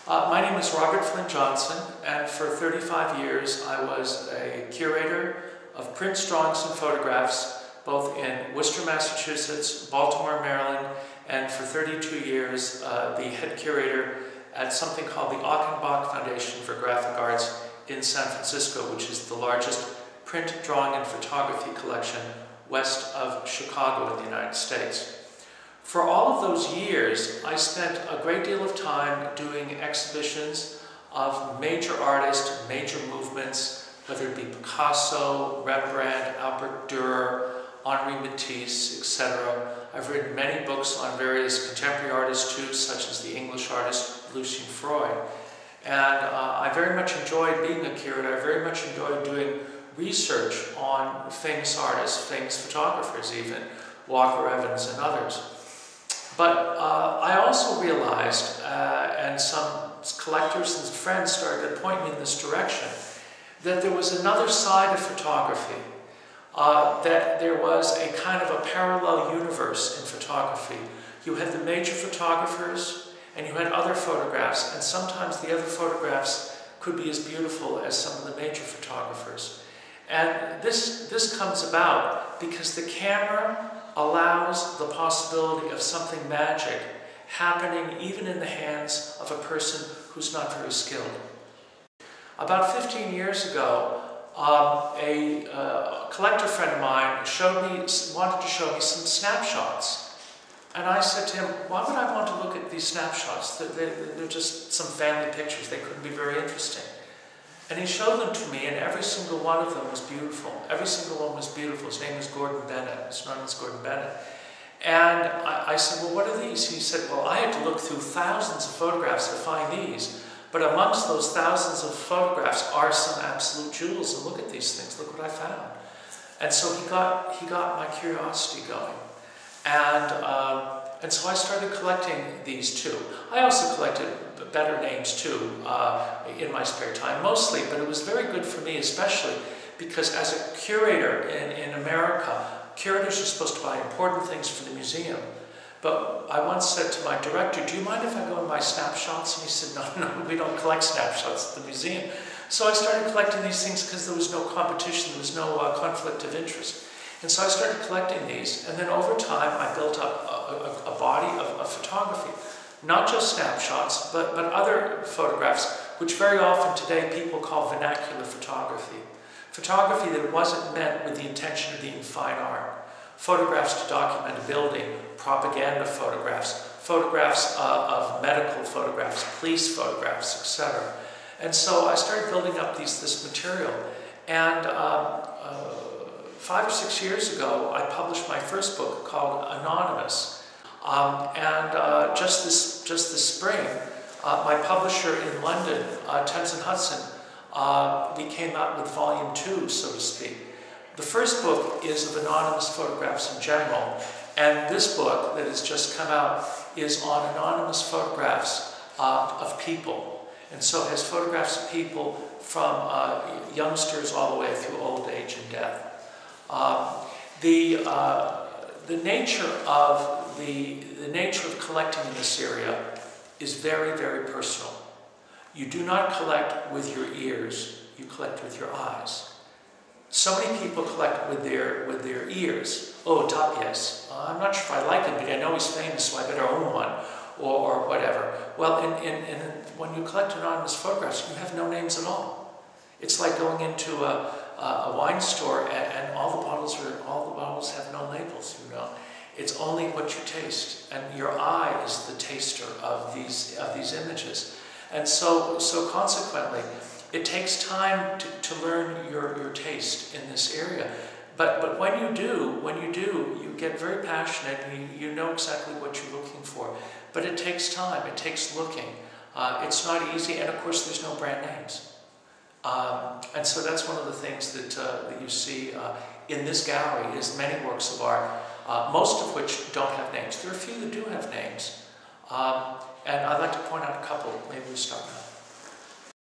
My name is Robert Flynn Johnson, and for 35 years I was a curator of prints, drawings, and photographs, both in Worcester, Massachusetts, Baltimore, Maryland, and for 32 years the head curator at something called the Achenbach Foundation for Graphic Arts in San Francisco, which is the largest print, drawing, and photography collection west of Chicago in the United States. For all of those years, I spent a great deal of time doing exhibitions of major artists, major movements, whether it be Picasso, Rembrandt, Albert Dürer, Henri Matisse, etc. I've written many books on various contemporary artists too, such as the English artist Lucian Freud. And I very much enjoyed being a curator. I very much enjoyed doing research on famous artists, famous photographers even, Walker Evans and others. But I also realized, and some collectors and friends started to point me in this direction, that there was another side of photography, that there was a kind of a parallel universe in photography. You had the major photographers, and you had other photographs, and sometimes the other photographs could be as beautiful as some of the major photographers. And this comes about because the camera allows the possibility of something magic happening even in the hands of a person who's not very skilled. About 15 years ago, a collector friend of mine wanted to show me some snapshots. And I said to him, why would I want to look at these snapshots? They're just some family pictures. They couldn't be very interesting. And he showed them to me, and every single one of them was beautiful. Every single one was beautiful. His name was Gordon Bennett. His name was Gordon Bennett. And I said, well, what are these? He said, well, I had to look through thousands of photographs to find these. But amongst those thousands of photographs are some absolute jewels. And look at these things. Look what I found. And so he got my curiosity going. And so I started collecting these too. I also collected better names too in my spare time, mostly, but it was very good for me, especially because as a curator in America, curators are supposed to buy important things for the museum. But I once said to my director, do you mind if I go and buy snapshots? And he said, no, we don't collect snapshots at the museum. So I started collecting these things because there was no competition, there was no conflict of interest. And so I started collecting these, and then over time I built up a body of photography. Not just snapshots, but other photographs, which very often today people call vernacular photography. Photography that wasn't meant with the intention of being fine art. Photographs to document a building, propaganda photographs, photographs of medical photographs, police photographs, etc. And so I started building up this material. And 5 or 6 years ago, I published my first book called Anonymous. Just this spring, my publisher in London, Thames & Hudson, we came out with volume 2, so to speak. The first book is of anonymous photographs in general, and this book that has just come out is on anonymous photographs of people. And so it has photographs of people from youngsters all the way through old age and death. The nature of collecting in this area is very, very personal. You do not collect with your ears, you collect with your eyes. So many people collect with their ears. Oh, Tapies. I'm not sure if I like him, but I know he's famous, so I better own one, or whatever. Well, when you collect anonymous photographs, you have no names at all. It's like going into a wine store and all the bottles have no labels, you know. It's only what you taste, and your eye is the taster of these images. And so consequently, it takes time to learn your taste in this area. But when you do, you get very passionate, and you know exactly what you're looking for. But it takes time, it takes looking. It's not easy, and of course there's no brand names. And so that's one of the things that you see in this gallery is many works of art, most of which don't have names. There are a few that do have names. And I'd like to point out a couple. Maybe we start now.